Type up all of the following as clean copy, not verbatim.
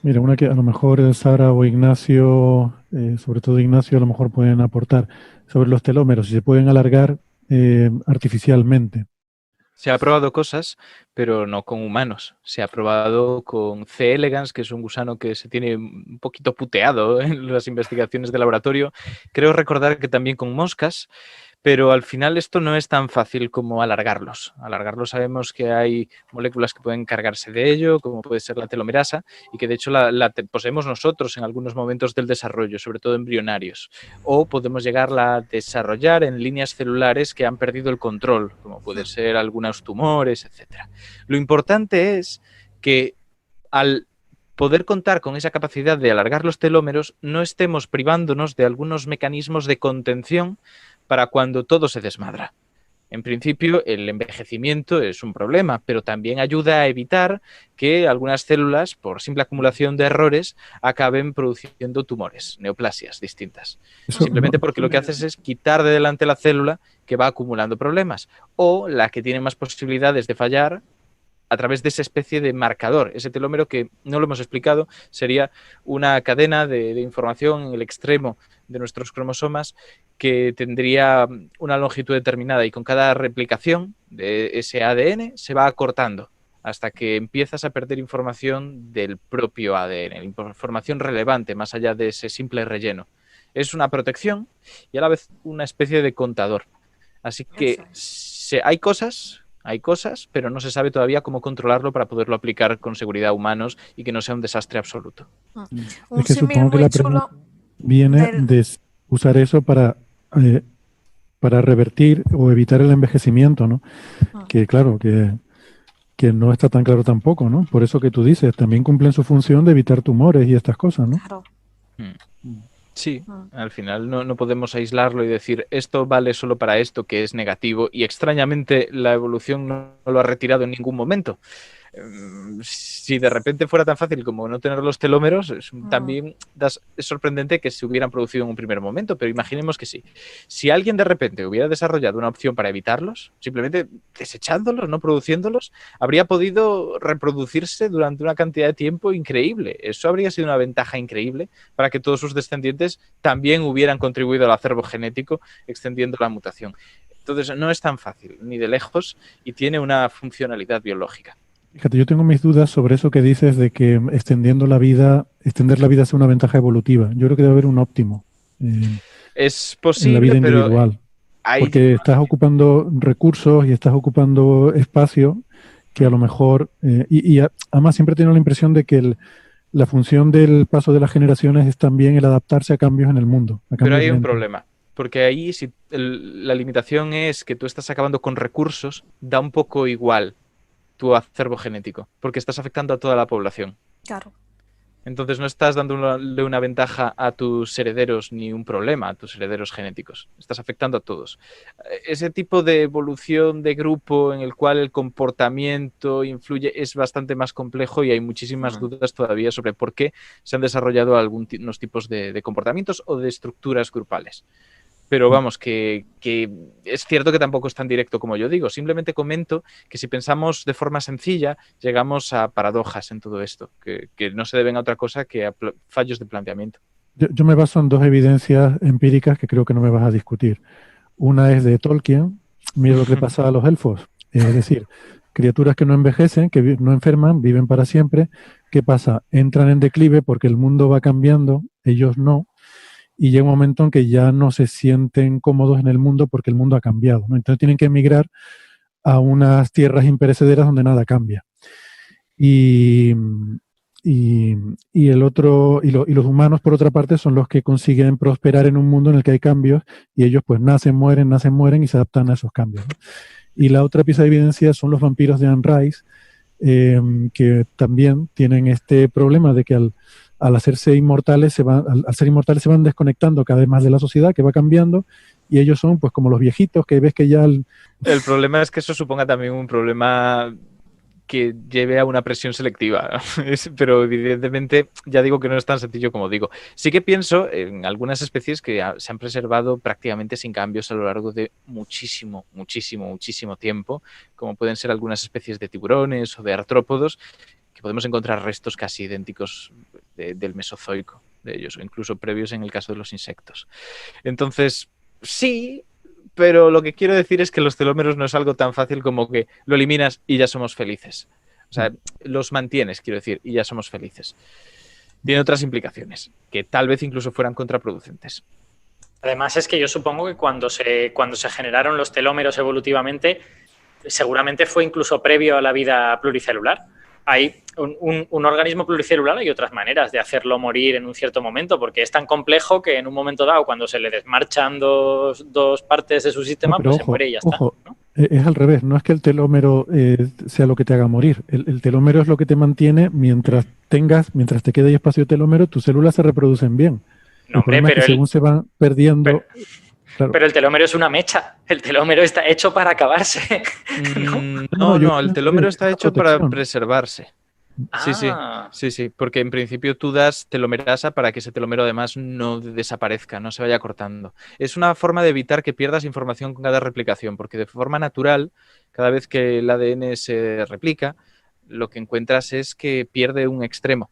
Mira, una que a lo mejor Sara o Ignacio, sobre todo Ignacio, a lo mejor pueden aportar sobre los telómeros, si se pueden alargar artificialmente. Se ha probado cosas, pero no con humanos. Se ha probado con C. elegans, que es un gusano que se tiene un poquito puteado en las investigaciones de laboratorio. Creo recordar que también con moscas, pero al final esto no es tan fácil como alargarlos. Alargarlos sabemos que hay moléculas que pueden cargarse de ello, como puede ser la telomerasa, y que de hecho la poseemos nosotros en algunos momentos del desarrollo, sobre todo embrionarios. O podemos llegarla a desarrollar en líneas celulares que han perdido el control, como puede ser algunos tumores, etcétera. Lo importante es que al poder contar con esa capacidad de alargar los telómeros, no estemos privándonos de algunos mecanismos de contención para cuando todo se desmadra. En principio, el envejecimiento es un problema, pero también ayuda a evitar que algunas células, por simple acumulación de errores, acaben produciendo tumores, neoplasias distintas. Eso no, Simplemente porque lo que haces es quitar de delante la célula que va acumulando problemas o la que tiene más posibilidades de fallar a través de esa especie de marcador. Ese telómero que no lo hemos explicado sería una cadena de información en el extremo de nuestros cromosomas que tendría una longitud determinada y con cada replicación de ese ADN se va acortando hasta que empiezas a perder información del propio ADN, información relevante más allá de ese simple relleno. Es una protección y a la vez una especie de contador. Así Eso que es. hay cosas, pero no se sabe todavía cómo controlarlo para poderlo aplicar con seguridad a humanos y que no sea un desastre absoluto. Mm. es Un que símil supongo que muy la pregunta chulo viene del... de usar eso eh, para revertir o evitar el envejecimiento, ¿no? Mm, Que claro, que no está tan claro tampoco, ¿no? Por eso que tú dices, también cumplen su función de evitar tumores y estas cosas, ¿no? claro. Hmm. Sí, Mm, al final no podemos aislarlo y decir esto vale solo para esto que es negativo y extrañamente la evolución no lo ha retirado en ningún momento. Si de repente fuera tan fácil como no tener los telómeros, mm, también es sorprendente que se hubieran producido en un primer momento, pero imaginemos que sí. Si alguien de repente hubiera desarrollado una opción para evitarlos, simplemente desechándolos, no produciéndolos, habría podido reproducirse durante una cantidad de tiempo increíble. Eso habría sido una ventaja increíble para que todos sus descendientes también hubieran contribuido al acervo genético extendiendo la mutación. Entonces no es tan fácil, ni de lejos, y tiene una funcionalidad biológica. Fíjate, yo tengo mis dudas sobre eso que dices de que extender la vida es una ventaja evolutiva. Yo creo que debe haber un óptimo eh, Es en la posible, vida pero individual, hay... porque estás ocupando recursos y estás ocupando espacio que a lo mejor, además siempre he tenido la impresión de que la función del paso de las generaciones es también el adaptarse a cambios en el mundo, a Pero cambios hay un lentos. problema, porque ahí si la limitación es que tú estás acabando con recursos, da un poco igual tu acervo genético, porque estás afectando a toda la población. claro. Entonces no estás dándole una ventaja a tus herederos ni un problema a tus herederos genéticos. Estás afectando a todos. Ese tipo de evolución de grupo en el cual el comportamiento influye es bastante más complejo y hay muchísimas Mm, dudas todavía sobre por qué se han desarrollado algunos tipos de comportamientos o de estructuras grupales. Pero vamos, que es cierto que tampoco es tan directo como yo digo. Simplemente comento que si pensamos de forma sencilla, llegamos a paradojas en todo esto, que no se deben a otra cosa que a fallos de planteamiento. Yo me baso en dos evidencias empíricas que creo que no me vas a discutir. Una es de Tolkien, mira lo que le pasa a los elfos, es decir, criaturas que no envejecen, que no enferman, viven para siempre. ¿Qué pasa? Entran en declive porque el mundo va cambiando, ellos no, y llega un momento en que ya no se sienten cómodos en el mundo porque el mundo ha cambiado, ¿no? Entonces tienen que emigrar a unas tierras imperecederas donde nada cambia. Y, y, y el otro, y los humanos, por otra parte, son los que consiguen prosperar en un mundo en el que hay cambios y ellos pues nacen, mueren y se adaptan a esos cambios, ¿no? Y la otra pieza de evidencia son los vampiros de Anne Rice, que también tienen este problema de que al hacerse inmortales, al ser inmortales se van desconectando cada vez más de la sociedad que va cambiando y ellos son pues como los viejitos que ves que ya El problema es que eso suponga también un problema que lleve a una presión selectiva. Pero evidentemente ya digo que no es tan sencillo como digo. Sí que pienso en algunas especies que se han preservado prácticamente sin cambios a lo largo de muchísimo, muchísimo, muchísimo tiempo, como pueden ser algunas especies de tiburones o de artrópodos, que podemos encontrar restos casi idénticos del Mesozoico de ellos, o incluso previos en el caso de los insectos. Entonces, sí, pero lo que quiero decir es que los telómeros no es algo tan fácil como que lo eliminas y ya somos felices. O sea, los mantienes, quiero decir, y ya somos felices. Tiene otras implicaciones, que tal vez incluso fueran contraproducentes. Además es que yo supongo que cuando se generaron los telómeros evolutivamente, seguramente fue incluso previo a la vida pluricelular. Hay un organismo pluricelular, hay otras maneras de hacerlo morir en un cierto momento, porque es tan complejo que en un momento dado, cuando se le desmarchan dos partes de su sistema, pues ojo, se muere y ya está, ¿no? Es al revés, no es que el telómero sea lo que te haga morir. El telómero es lo que te mantiene mientras te quede espacio de telómero, tus células se reproducen bien. No, hombre, pero según se van perdiendo... Claro. Pero el telómero es una mecha. El telómero está hecho para acabarse. No, el telómero está hecho para preservarse. Sí, porque en principio tú das telomerasa para que ese telómero además no desaparezca, no se vaya cortando. Es una forma de evitar que pierdas información con cada replicación, porque de forma natural, cada vez que el ADN se replica, lo que encuentras es que pierde un extremo.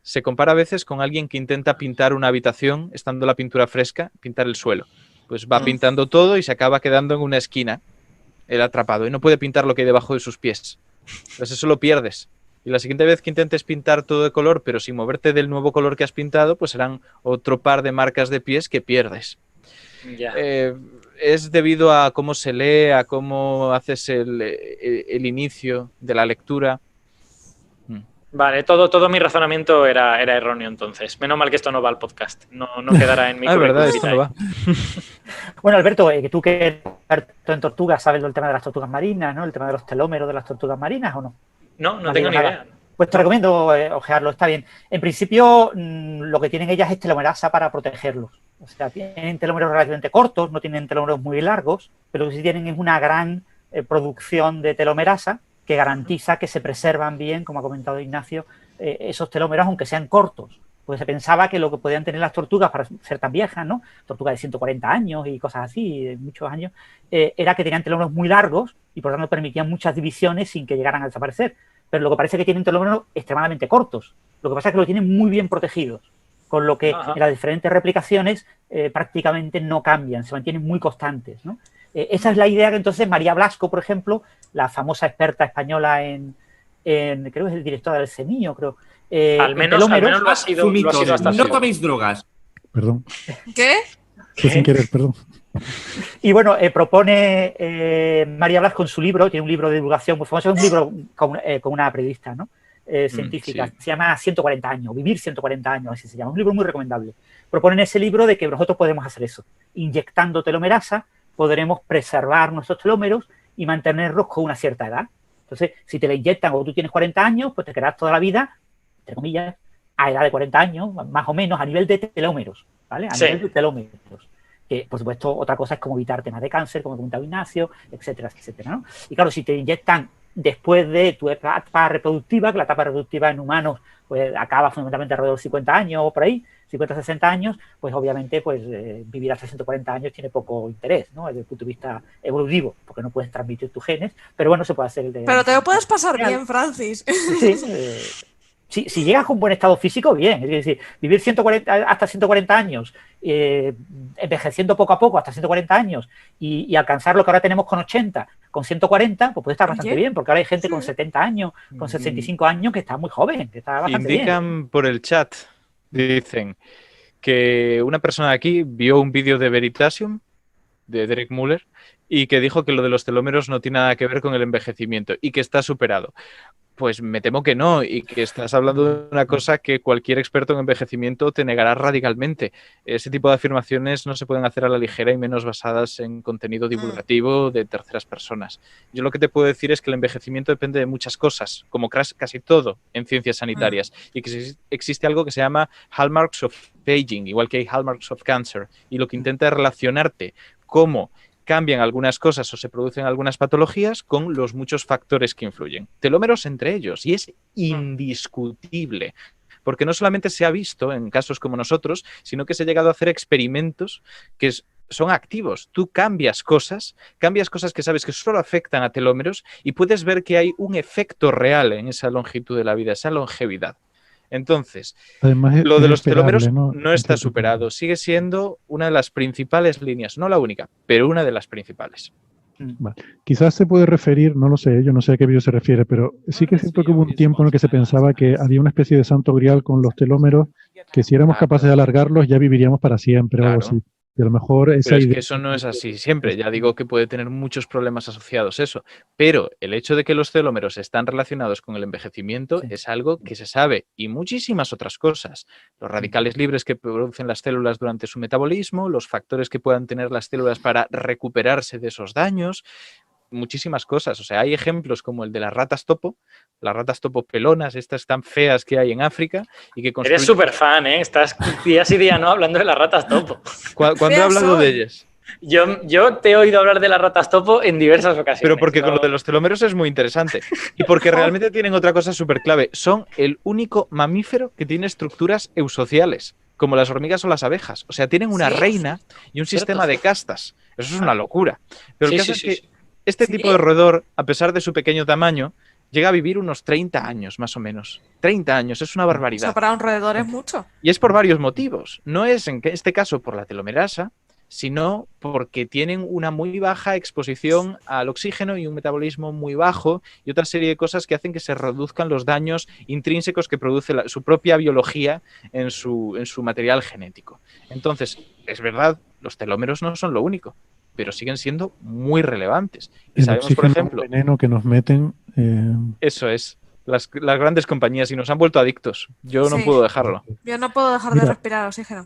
Se compara a veces con alguien que intenta pintar una habitación, estando la pintura fresca, pintar el suelo. Pues va pintando todo y se acaba quedando en una esquina, el atrapado, y no puede pintar lo que hay debajo de sus pies. Entonces eso lo pierdes. Y la siguiente vez que intentes pintar todo de color, pero sin moverte del nuevo color que has pintado, pues serán otro par de marcas de pies que pierdes. Ya. Es debido a cómo se lee, a cómo haces el inicio de la lectura. Vale, todo mi razonamiento era erróneo entonces. Menos mal que esto no va al podcast. No quedará en mi currículum. Es verdad, esto no va. Bueno, Alberto, que tú que eres experto en tortugas, ¿sabes del tema de las tortugas marinas, ¿no? El tema de los telómeros de las tortugas marinas, ¿o no? No tengo ni idea. Pues te recomiendo ojearlo, está bien. En principio, lo que tienen ellas es telomerasa para protegerlos. O sea, tienen telómeros relativamente cortos, no tienen telómeros muy largos, pero lo que sí tienen es una gran producción de telomerasa que garantiza que se preservan bien, como ha comentado Ignacio, esos telómeros, aunque sean cortos. Pues se pensaba que lo que podían tener las tortugas para ser tan viejas, ¿no? Tortugas de 140 años y cosas así, de muchos años, era que tenían telómeros muy largos y por lo tanto permitían muchas divisiones sin que llegaran a desaparecer. Pero lo que parece es que tienen telómeros extremadamente cortos. Lo que pasa es que lo tienen muy bien protegidos, con lo que en las diferentes replicaciones prácticamente no cambian, se mantienen muy constantes, ¿no? Esa es la idea que entonces María Blasco, por ejemplo, la famosa experta española en creo que es el director del CENIO, creo. Al menos lo ha sido hasta no toméis drogas. Perdón. ¿Qué? Fue sin querer, perdón. Y bueno, propone María Blasco en su libro, tiene un libro de divulgación muy famoso, es un libro con una periodista, ¿no? Científica, se llama 140 años, Vivir 140 años, así se llama, un libro muy recomendable. Propone en ese libro de que nosotros podemos hacer eso, inyectando telomerasa, podremos preservar nuestros telómeros y mantenerlos con una cierta edad. Entonces, si te la inyectan o tú tienes 40 años, pues te quedarás toda la vida, entre comillas, a edad de 40 años, más o menos, a nivel de telómeros, ¿vale? A nivel de telómeros. Que, por supuesto, otra cosa es como evitar temas de cáncer, como comentaba Ignacio, etcétera, etcétera, ¿no? Y claro, si te inyectan después de tu etapa reproductiva, que la etapa reproductiva en humanos pues acaba fundamentalmente alrededor de 50 años o por ahí, 50, 60 años, pues obviamente pues vivir hasta 140 años tiene poco interés, ¿no? Desde el punto de vista evolutivo, porque no puedes transmitir tus genes, pero bueno, se puede hacer Pero te lo puedes pasar bien, Francis. Sí, si llegas con buen estado físico, bien. Es decir, vivir hasta 140 años, envejeciendo poco a poco hasta 140 años y alcanzar lo que ahora tenemos con 80, con 140, pues puede estar bastante bien, porque ahora hay gente con 70 años, con 65 años que está muy joven, que está bastante bien. Indican por el chat, dicen que una persona aquí vio un vídeo de Veritasium, de Derek Muller, y que dijo que lo de los telómeros no tiene nada que ver con el envejecimiento y que está superado. Pues me temo que no, y que estás hablando de una cosa que cualquier experto en envejecimiento te negará radicalmente. Ese tipo de afirmaciones no se pueden hacer a la ligera y menos basadas en contenido divulgativo de terceras personas. Yo lo que te puedo decir es que el envejecimiento depende de muchas cosas, como casi todo en ciencias sanitarias, y que existe algo que se llama hallmarks of aging, igual que hay hallmarks of cancer, y lo que intenta es relacionarte cómo cambian algunas cosas o se producen algunas patologías con los muchos factores que influyen. Telómeros entre ellos, y es indiscutible. porque no solamente se ha visto en casos como nosotros, sino que se ha llegado a hacer experimentos que son activos. Tú cambias cosas que sabes que solo afectan a telómeros y puedes ver que hay un efecto real en esa longitud de la vida, esa longevidad. Entonces, Además, lo de los telómeros ¿no? no está superado. Sigue siendo una de las principales líneas, no la única, pero una de las principales. Vale. Quizás se puede referir, no lo sé, yo no sé a qué vídeo se refiere, pero sí que es cierto que hubo un tiempo en el que se pensaba que había una especie de santo grial con los telómeros, que si éramos capaces de alargarlos ya viviríamos para siempre o algo así. Y a lo mejor esa Pero es idea... que eso no es así siempre. Ya digo que puede tener muchos problemas asociados eso. Pero el hecho de que los telómeros están relacionados con el envejecimiento es algo que se sabe. Y muchísimas otras cosas. Los radicales libres que producen las células durante su metabolismo, los factores que puedan tener las células para recuperarse de esos daños, muchísimas cosas. O sea, hay ejemplos como el de las ratas topo pelonas, estas tan feas que hay en África y que construyen... Eres súper fan, ¿eh? Estás día sí día no hablando de las ratas topo. ¿Cuándo he hablado de ellas? Yo te he oído hablar de las ratas topo en diversas ocasiones. Pero porque con lo de los telómeros es muy interesante. Y porque realmente tienen otra cosa súper clave. Son el único mamífero que tiene estructuras eusociales, como las hormigas o las abejas. O sea, tienen una reina y un sistema de castas. Eso es una locura. Pero el caso es que este tipo de roedor, a pesar de su pequeño tamaño, llega a vivir unos 30 años, más o menos. 30 años, es una barbaridad. O sea, para un roedor es mucho. Y es por varios motivos. No es en este caso por la telomerasa, sino porque tienen una muy baja exposición al oxígeno y un metabolismo muy bajo y otra serie de cosas que hacen que se reduzcan los daños intrínsecos que produce su propia biología en su material genético. Entonces, es verdad, los telómeros no son lo único, pero siguen siendo muy relevantes. Y el sabemos, por ejemplo, el veneno que nos meten... Eso es. Las grandes compañías y nos han vuelto adictos. Yo no puedo dejarlo. Yo no puedo dejar de respirar oxígeno.